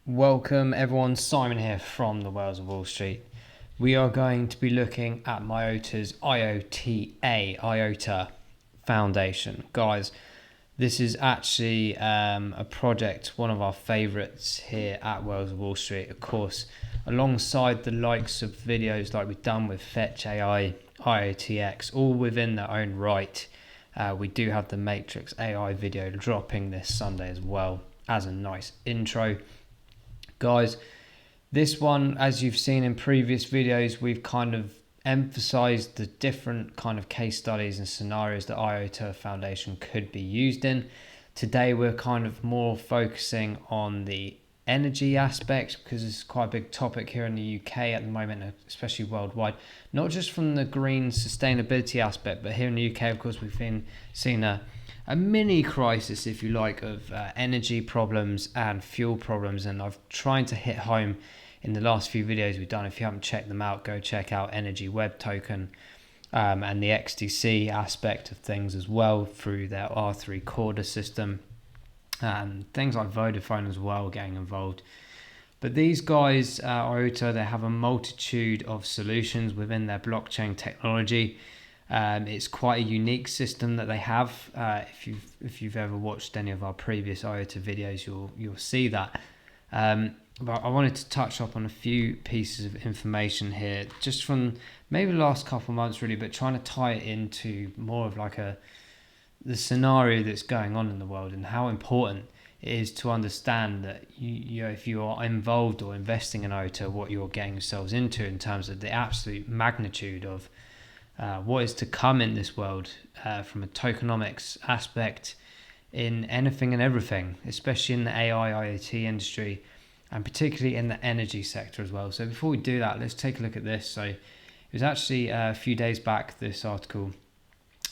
Welcome everyone, Simon here from the Whales of Wall Street. We are going to be looking at IOTA's IOTA Foundation. Guys, this is actually a project, one of our favourites here at Whales of Wall Street. Of course, alongside the likes of videos like we've done with Fetch AI, IoTX, all within their own right. We do have the Matrix AI video dropping this Sunday as well as a nice intro. Guys, this one, as you've seen in previous videos, we've kind of emphasized the different kind of case studies and scenarios that IOTA Foundation could be used in. Today we're kind of more focusing on the energy aspect because it's quite a big topic here in the UK at the moment, especially worldwide. Not just from the green sustainability aspect, but here in the UK, of course, we've been seeing a mini crisis, if you like, of energy problems and fuel problems, and I've tried to hit home in the last few videos we've done. If you haven't checked them out, go check out Energy Web Token and the XDC aspect of things as well through their R3 Corda system, and things like Vodafone as well getting involved. But these guys, IOTA, they have a multitude of solutions within their blockchain technology. It's quite a unique system that they have. If you've ever watched any of our previous IOTA videos, you'll see that. But I wanted to touch up on a few pieces of information here, just from maybe the last couple of months, really, but trying to tie it into more of like the scenario that's going on in the world and how important it is to understand that you if you are involved or investing in IOTA, what you're getting yourselves into in terms of the absolute magnitude of what is to come in this world from a tokenomics aspect in anything and everything, especially in the AI IoT industry and particularly in the energy sector as well. So before we do that, let's take a look at this. So it was actually a few days back, this article,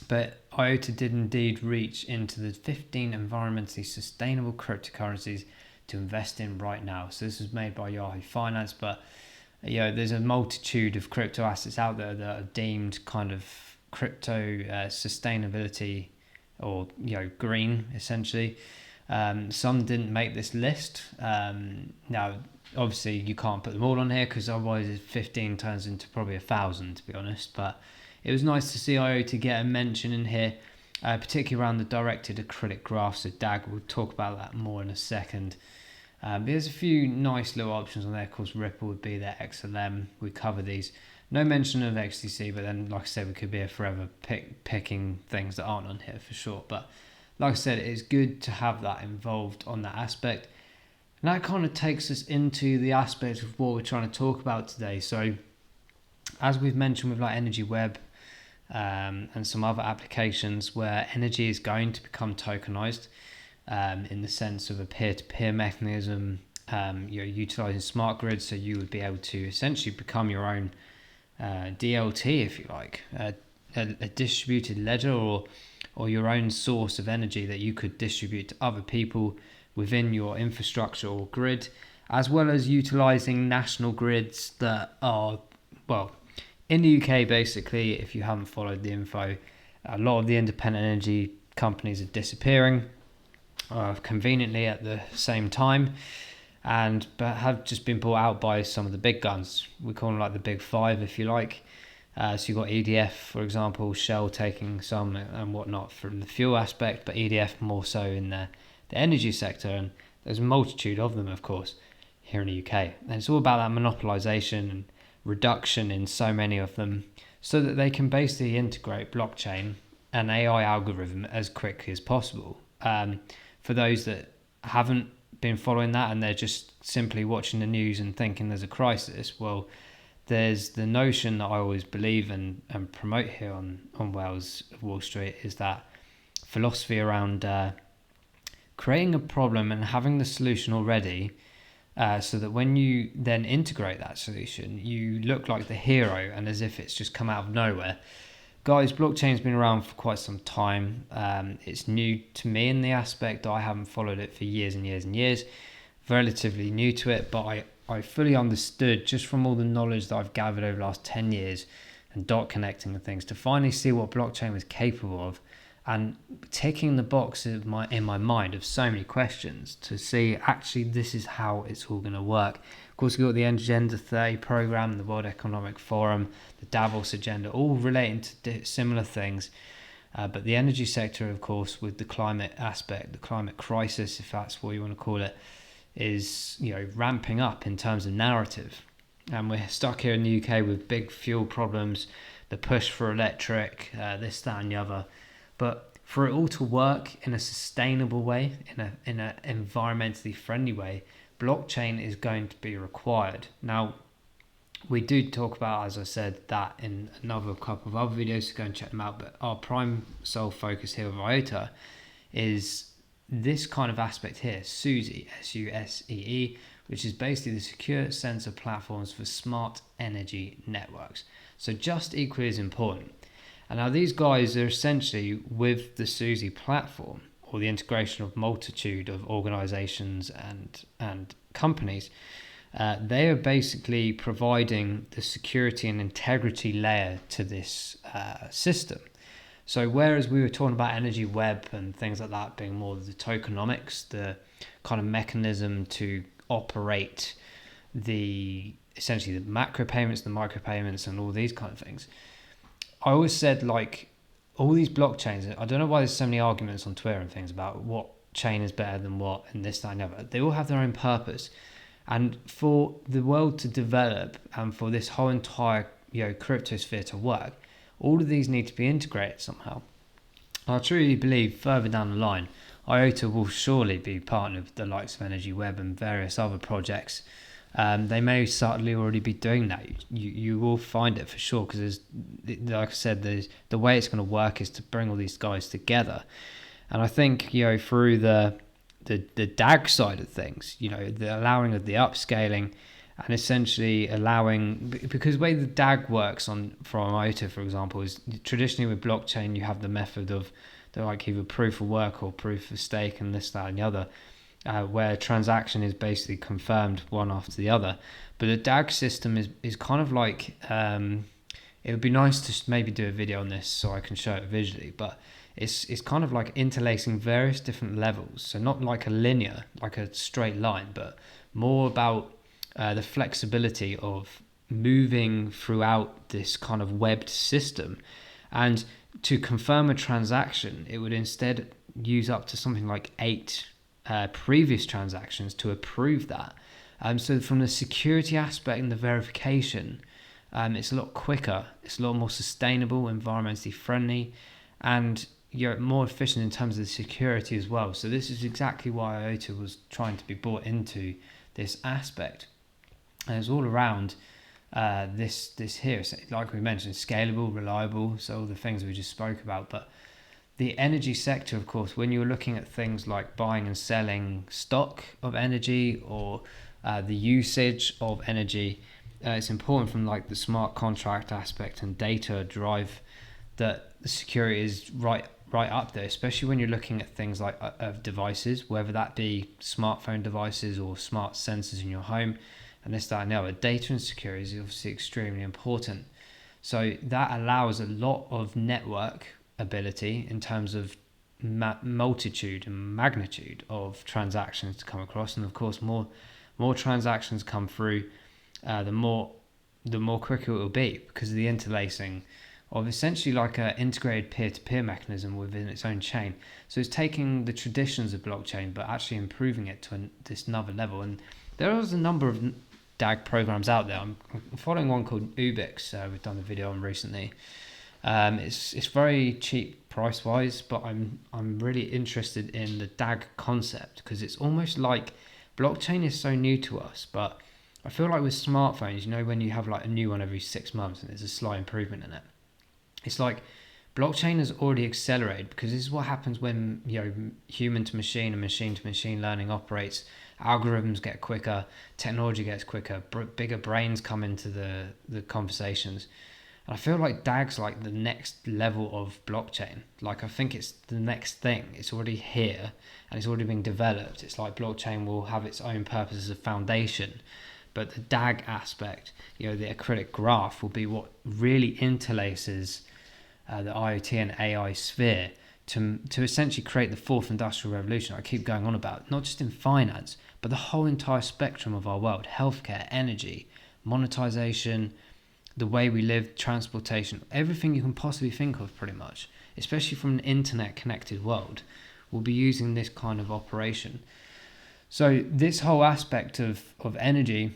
but IOTA did indeed reach into the 15 environmentally sustainable cryptocurrencies to invest in right now. So this was made by Yahoo Finance, but there's a multitude of crypto assets out there that are deemed kind of crypto sustainability or green essentially. Some didn't make this list. Now, obviously, you can't put them all on here because otherwise 15 turns into probably 1,000, to be honest. But it was nice to see IOTA get a mention in here, particularly around the directed acrylic graphs. So DAG, we'll talk about that more in a second. There's a few nice little options on there. Of course, Ripple would be their XLM. We cover these. No mention of XDC, but then, like I said, we could be here forever picking things that aren't on here for sure. But like I said, it's good to have that involved on that aspect. And that kind of takes us into the aspect of what we're trying to talk about today. So as we've mentioned with like Energy Web and some other applications where energy is going to become tokenized, in the sense of a peer-to-peer mechanism, you're utilizing smart grids, so you would be able to essentially become your own DLT, if you like, a distributed ledger or your own source of energy that you could distribute to other people within your infrastructure or grid, as well as utilizing national grids that are, well, in the UK, basically, if you haven't followed the info, a lot of the independent energy companies are disappearing conveniently at the same time, but have just been bought out by some of the big guns. We call them like the big five, if you like. So you've got EDF, for example, Shell taking some and whatnot from the fuel aspect, but EDF more so in the energy sector. And there's a multitude of them, of course, here in the UK. And it's all about that monopolization and reduction in so many of them so that they can basically integrate blockchain and AI algorithm as quickly as possible. For those that haven't been following that and they're just simply watching the news and thinking there's a crisis, well, there's the notion that I always believe and promote here on Whales of Wall Street is that philosophy around creating a problem and having the solution already, so that when you then integrate that solution, you look like the hero and as if it's just come out of nowhere. Guys, blockchain's been around for quite some time. It's new to me in the aspect that I haven't followed it for years and years and years. Relatively new to it, but I fully understood just from all the knowledge that I've gathered over the last 10 years and dot connecting and things to finally see what blockchain was capable of and ticking the box in my mind of so many questions to see actually this is how it's all going to work. Of course, we've got the Agenda 30 program, the World Economic Forum, the Davos Agenda, all relating to similar things. But the energy sector, of course, with the climate aspect, the climate crisis, if that's what you want to call it, is ramping up in terms of narrative. And we're stuck here in the UK with big fuel problems, the push for electric, this, that, and the other. But for it all to work in a sustainable way, in an environmentally friendly way, blockchain is going to be required. Now, we do talk about, as I said, that in another couple of other videos, so go and check them out. But our prime sole focus here with IOTA is this kind of aspect here, SUSE, SUSEE, which is basically the secure sensor platforms for smart energy networks. So just equally as important. And now these guys are essentially, with the SUSE platform, or the integration of multitude of organizations and companies, they are basically providing the security and integrity layer to this system. So whereas we were talking about energy web and things like that being more the tokenomics, the kind of mechanism to operate essentially the macro payments, the micro payments, and all these kind of things, I always said, like, all these blockchains, I don't know why there's so many arguments on Twitter and things about what chain is better than what and this, that, and the other. They all have their own purpose. And for the world to develop and for this whole entire crypto sphere to work, all of these need to be integrated somehow. I truly believe further down the line, IOTA will surely be partnered with the likes of Energy Web and various other projects. They may subtly already be doing that. You will find it for sure, because like I said, the way it's going to work is to bring all these guys together. And I think through the DAG side of things, the allowing of the upscaling, and essentially allowing, because the way the DAG works from IOTA, for example, is traditionally with blockchain you have the method of either proof of work or proof of stake and this, that, and the other, where transaction is basically confirmed one after the other. But the DAG system is kind of like, it would be nice to maybe do a video on this so I can show it visually, but it's kind of like interlacing various different levels. So not like a linear, like a straight line, but more about the flexibility of moving throughout this kind of webbed system. And to confirm a transaction, it would instead use up to something like 8 previous transactions to approve that. So from the security aspect and the verification, it's a lot quicker, it's a lot more sustainable, environmentally friendly, and you're more efficient in terms of the security as well. So this is exactly why IOTA was trying to be brought into this aspect. And it's all around this here. So like we mentioned, scalable, reliable, so all the things we just spoke about. But the energy sector, of course, when you're looking at things like buying and selling stock of energy, or the usage of energy, it's important from like the smart contract aspect and data drive that the security is right up there, especially when you're looking at things like of devices, whether that be smartphone devices or smart sensors in your home, and this, that, and the other. Data and security is obviously extremely important. So that allows a lot of network ability in terms of multitude and magnitude of transactions to come across, and of course more transactions come through, the more quicker it will be, because of the interlacing of essentially like an integrated peer-to-peer mechanism within its own chain. So it's taking the traditions of blockchain but actually improving it to this another level. And there is a number of DAG programs out there. I'm following one called Ubix, we've done a video on recently. It's very cheap price wise, but I'm really interested in the DAG concept, because it's almost like blockchain is so new to us, but I feel like with smartphones, when you have like a new one every 6 months and there's a slight improvement in it, it's like blockchain has already accelerated, because this is what happens when human to machine and machine to machine learning operates. Algorithms get quicker, technology gets quicker, bigger brains come into the conversations. And I feel like DAG's like the next level of blockchain. Like, I think it's the next thing. It's already here and it's already being developed. It's like blockchain will have its own purpose as a foundation, but the DAG aspect, the acrylic graph, will be what really interlaces the IoT and AI sphere to essentially create the fourth industrial revolution I keep going on about, not just in finance, but the whole entire spectrum of our world: healthcare, energy, monetization, the way we live, transportation, everything you can possibly think of pretty much, especially from an internet connected world, will be using this kind of operation. So this whole aspect of energy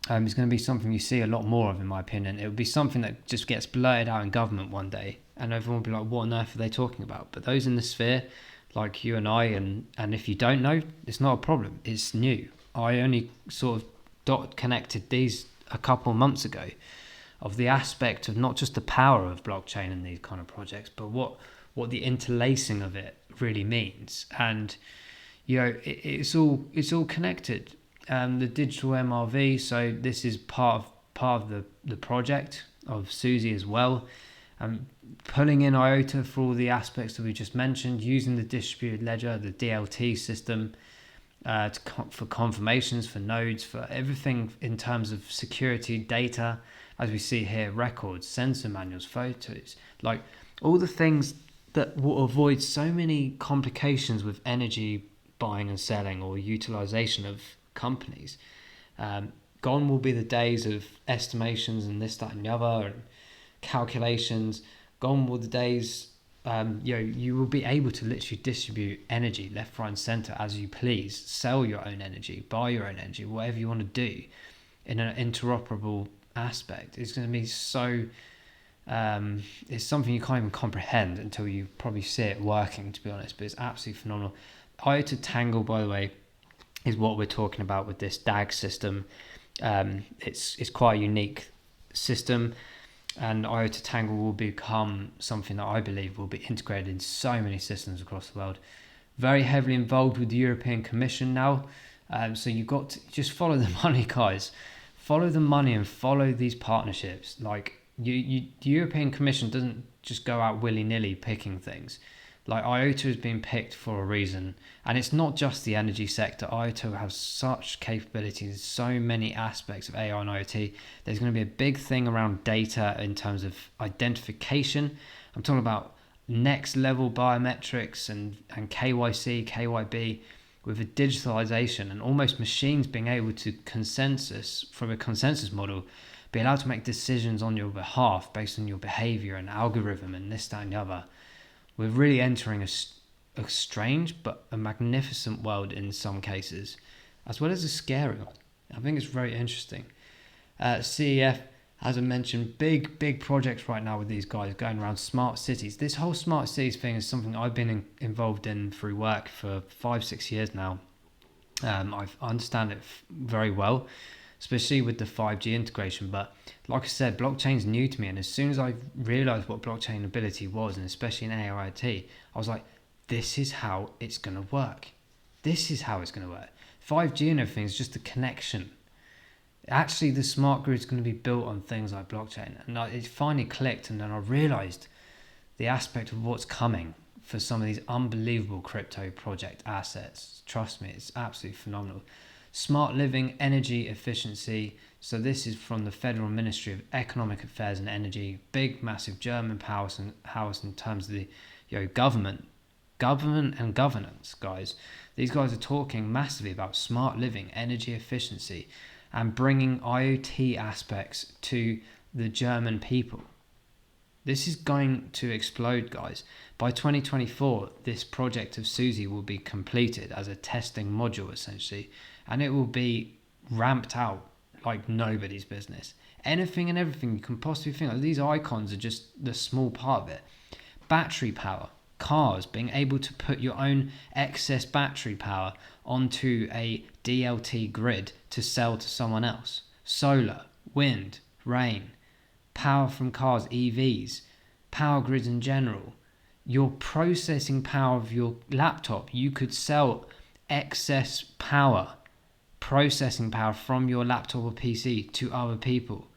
is going to be something you see a lot more of, in my opinion. It will be something that just gets blurted out in government one day, and everyone will be like, what on earth are they talking about? But those in the sphere, like you and I, and if you don't know, it's not a problem. It's new. I only sort of connected these a couple of months ago, of the aspect of not just the power of blockchain and these kind of projects, but what the interlacing of it really means. And it's all connected. The digital MRV, so this is part of the project of Suzy as well. Pulling in IOTA for all the aspects that we just mentioned, using the distributed ledger, the DLT system, for confirmations, for nodes, for everything in terms of security, data, as we see here, records, sensor manuals, photos, like all the things that will avoid so many complications with energy buying and selling or utilization of companies. Gone will be the days of estimations and this, that, and the other, and calculations. Gone will the days, you will be able to literally distribute energy left, right, and center as you please. Sell your own energy, buy your own energy, whatever you want to do in an interoperable aspect. It's going to be so. It's something you can't even comprehend until you probably see it working, to be honest. But it's absolutely phenomenal. IOTA Tangle, by the way, is what we're talking about with this DAG system. It's quite a unique system, and IOTA Tangle will become something that I believe will be integrated in so many systems across the world. Very heavily involved with the European Commission now. So you've got to just follow the money, guys. Follow the money and follow these partnerships. Like the European Commission doesn't just go out willy-nilly picking things. Like IOTA has been picked for a reason, and it's not just the energy sector. IOTA has such capabilities, so many aspects of AI and IoT. There's going to be a big thing around data in terms of identification. I'm talking about next level biometrics and KYC, KYB, with a digitalization and almost machines being able to from a consensus model, be allowed to make decisions on your behalf based on your behavior and algorithm and this, that, and the other. We're really entering a strange but a magnificent world in some cases, as well as a scary one. I think it's very interesting. CEF, as I mentioned, big projects right now with these guys going around smart cities. This whole smart cities thing is something I've been involved in through work for 5-6 years now. I understand it very well, especially with the 5G integration. But like I said, blockchain's new to me, and as soon as I realized what blockchain ability was, and especially in AI IoT, I was like, this is how it's going to work. This is how it's going to work. 5G and everything is just a connection. Actually, the smart grid is going to be built on things like blockchain. And it finally clicked, and then I realized the aspect of what's coming for some of these unbelievable crypto project assets. Trust me, it's absolutely phenomenal. Smart living, energy efficiency. So this is from the Federal Ministry of Economic Affairs and Energy. Big, massive German house in terms of the government and governance, guys. These guys are talking massively about smart living, energy efficiency, and bringing IoT aspects to the German people. This is going to explode, guys. By 2024, this project of Suzy will be completed as a testing module, essentially, and it will be ramped out like nobody's business. Anything and everything you can possibly think of. These icons are just the small part of it. Battery power, cars, being able to put your own excess battery power onto a DLT grid to sell to someone else. Solar, wind, rain, power from cars, EVs, power grids in general. Your processing power of your laptop, you could sell excess power, processing power from your laptop or PC to other people,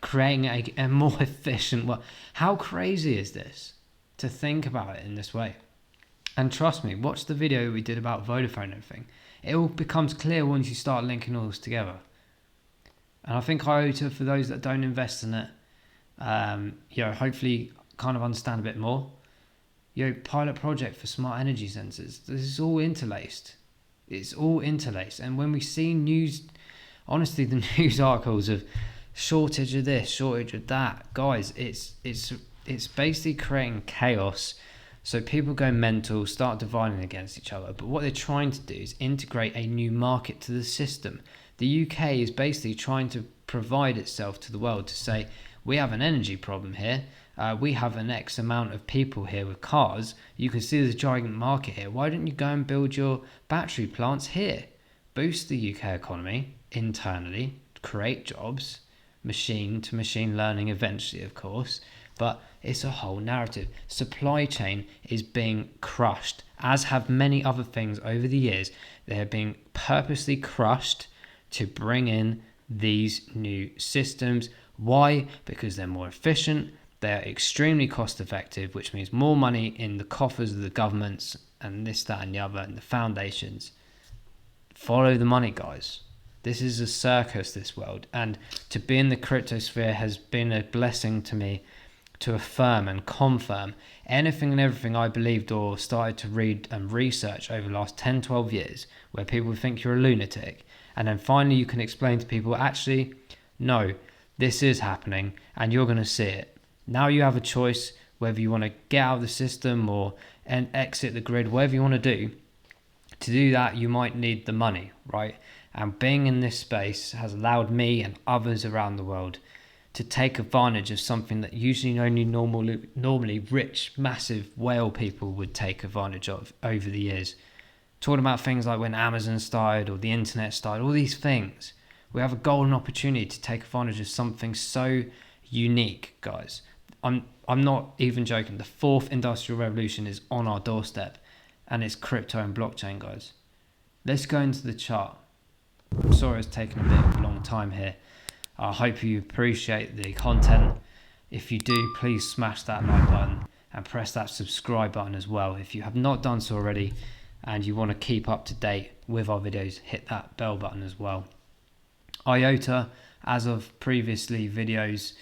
creating a more efficient world. How crazy is this to think about it in this way? And trust me, watch the video we did about Vodafone and everything. It all becomes clear once you start linking all this together. And I think IOTA, for those that don't invest in it, hopefully kind of understand a bit more. pilot project for smart energy sensors. This is all interlaced. It's all interlaced. And when we see news, honestly, the news articles of shortage of this, shortage of that, guys, it's basically creating chaos. So people go mental, start dividing against each other. But what they're trying to do is integrate a new market to the system. The UK is basically trying to provide itself to the world to say, we have an energy problem here. We have an X amount of people here with cars. You can see there's a giant market here. Why don't you go and build your battery plants here? Boost the UK economy internally, create jobs, machine to machine learning eventually, of course. But it's a whole narrative. Supply chain is being crushed, as have many other things over the years. They are being purposely crushed to bring in these new systems. Why? Because they're more efficient. They're extremely cost effective, which means more money in the coffers of the governments and this, that, and the other, and the foundations. Follow the money, guys. This is a circus, this world. And to be in the crypto sphere has been a blessing to me to affirm and confirm anything and everything I believed or started to read and research over the last 10, 12 years, where people think you're a lunatic. And then finally you can explain to people, actually, no, this is happening and you're going to see it. Now you have a choice whether you want to get out of the system or exit the grid, whatever you want to do. To do that, you might need the money, right? And being in this space has allowed me and others around the world to take advantage of something that usually only normally rich, massive whale people would take advantage of over the years. Talking about things like when Amazon started or the internet started, all these things. We have a golden opportunity to take advantage of something so unique, guys. I'm not even joking. The fourth industrial revolution is on our doorstep, and it's crypto and blockchain, guys. Let's go into the chart. I'm sorry it's taken a bit of a long time here. I hope you appreciate the content. If you do, please smash that like button and press that subscribe button as well. If you have not done so already and you want to keep up to date with our videos, hit that bell button as well. IOTA, as of previously videos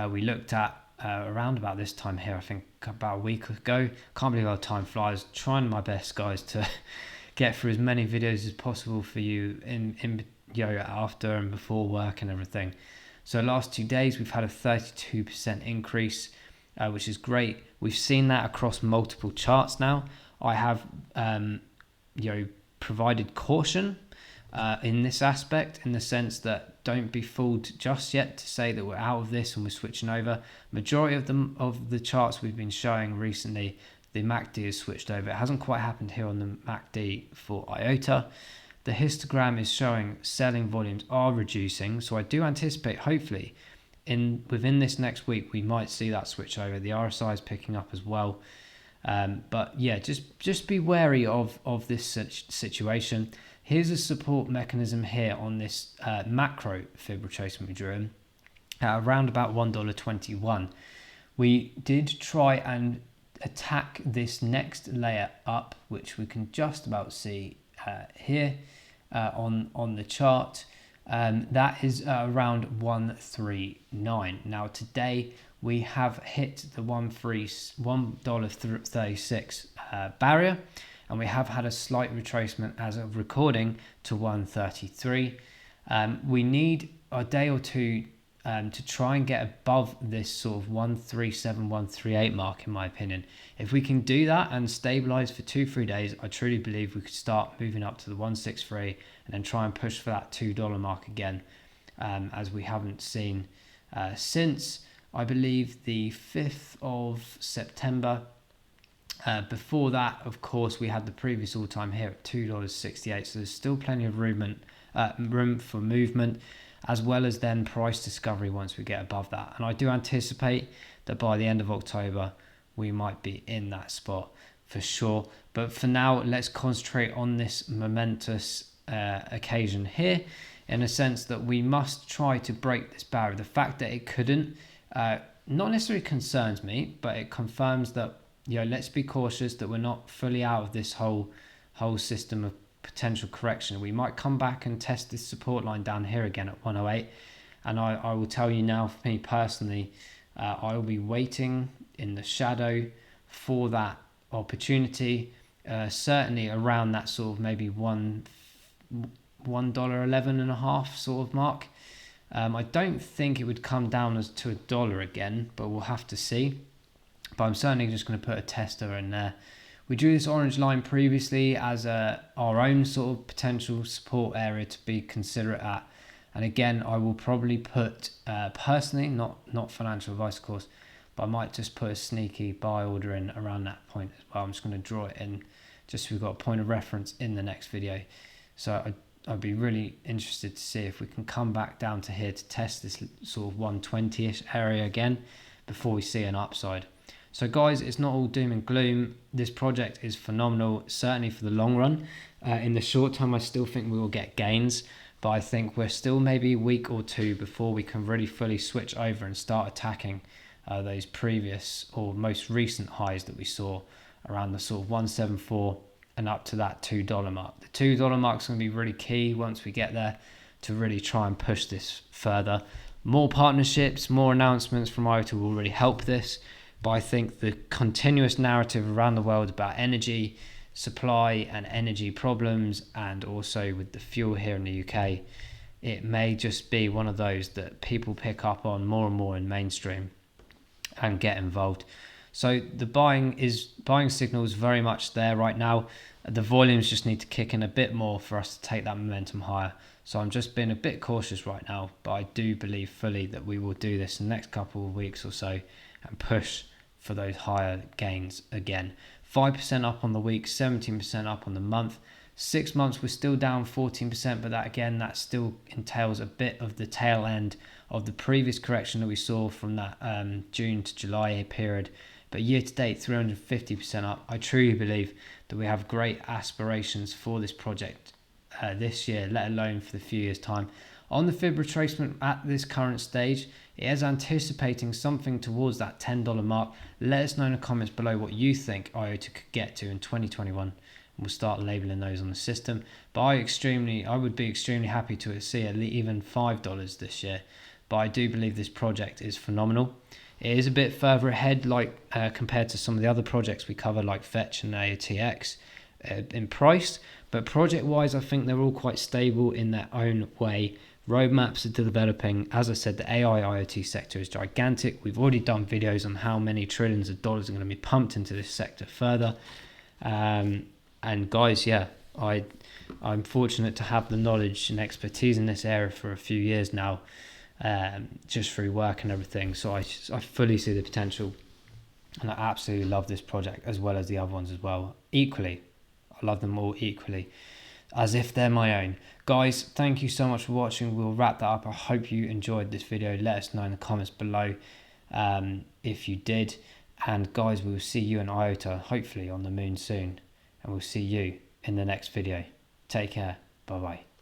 we looked at around about this time here, I think about a week ago. Can't believe how time flies. Trying my best, guys, to get through as many videos as possible for you in after and before work and everything. So last 2 days we've had a 32% increase, which is great. We've seen that across multiple charts now. I have provided caution in this aspect, in the sense that don't be fooled just yet to say that we're out of this and we're switching over. Majority of the charts we've been showing recently, the MACD has switched over. It hasn't quite happened here on the MACD for IOTA. The histogram is showing selling volumes are reducing, so I do anticipate, hopefully, within this next week we might see that switch over. The RSI is picking up as well, but yeah, just be wary of this situation. Here's a support mechanism here on this macro fib retracement we drew in at around about $1.21. We did try and attack this next layer up, which we can just about see here on the chart. That is around 139. Now today we have hit the $1.36 barrier, and we have had a slight retracement as of recording to 133. We need a day or two to try and get above this sort of 137, 138 mark, in my opinion. If we can do that and stabilize for 2-3 days, I truly believe we could start moving up to the 163 and then try and push for that $2 mark again, as we haven't seen since, I believe, the 5th of September. Before that, of course, we had the previous all-time here at $2.68, so there's still plenty of room for movement, as well as then price discovery once we get above that. And I do anticipate that by the end of October we might be in that spot for sure. But for now, let's concentrate on this momentous occasion here, in a sense that we must try to break this barrier. The fact that it couldn't not necessarily concerns me, but it confirms that let's be cautious that we're not fully out of this whole system of potential correction. We might come back and test this support line down here again at 108, and I will tell you now, for me personally, I will be waiting in the shadow for that opportunity, certainly around that sort of maybe $1.11.5 sort of mark. I don't think it would come down as to $1 again, but we'll have to see. But I'm certainly just going to put a tester in there. We drew this orange line previously as our own sort of potential support area to be considerate at. And again, I will probably put, personally, not financial advice of course, but I might just put a sneaky buy order in around that point as well. I'm just going to draw it in just so we've got a point of reference in the next video. So I'd be really interested to see if we can come back down to here to test this sort of 120-ish area again before we see an upside. So guys, it's not all doom and gloom. This project is phenomenal, certainly for the long run. In the short term, I still think we will get gains, but I think we're still maybe a week or two before we can really fully switch over and start attacking those previous or most recent highs that we saw around the sort of 174 and up to that $2 mark. The $2 mark is going to be really key once we get there to really try and push this further. More partnerships, more announcements from IOTA will really help this. But I think the continuous narrative around the world about energy supply and energy problems, and also with the fuel here in the UK, it may just be one of those that people pick up on more and more in mainstream and get involved. So the buying signal is very much there right now. The volumes just need to kick in a bit more for us to take that momentum higher. So I'm just being a bit cautious right now, but I do believe fully that we will do this in the next couple of weeks or so and push for those higher gains again. 5% up on the week, 17% up on the month. 6 months we're still down 14%, but that still entails a bit of the tail end of the previous correction that we saw from that June to July period. But year to date, 350% up. I truly believe that we have great aspirations for this project this year, let alone for the few years' time. On the fib retracement at this current stage, it is anticipating something towards that $10 mark. Let us know in the comments below what you think IOTA could get to in 2021. We'll start labeling those on the system. But I would be extremely happy to see at least even $5 this year. But I do believe this project is phenomenal. It is a bit further ahead, compared to some of the other projects we cover, like Fetch and AOTX, in price. But project-wise, I think they're all quite stable in their own way. Roadmaps are developing. As I said, the AI IoT sector is gigantic. We've already done videos on how many trillions of dollars are going to be pumped into this sector further. And guys, yeah, I'm fortunate to have the knowledge and expertise in this area for a few years now, just through work and everything. So I fully see the potential, and I absolutely love this project as well as the other ones as well. Equally, I love them all equally, as if they're my own. Guys, thank you so much for watching. We'll wrap that up. I hope you enjoyed this video. Let us know in the comments below if you did. And guys, we will see you in IOTA, hopefully on the moon soon. And we'll see you in the next video. Take care. Bye-bye.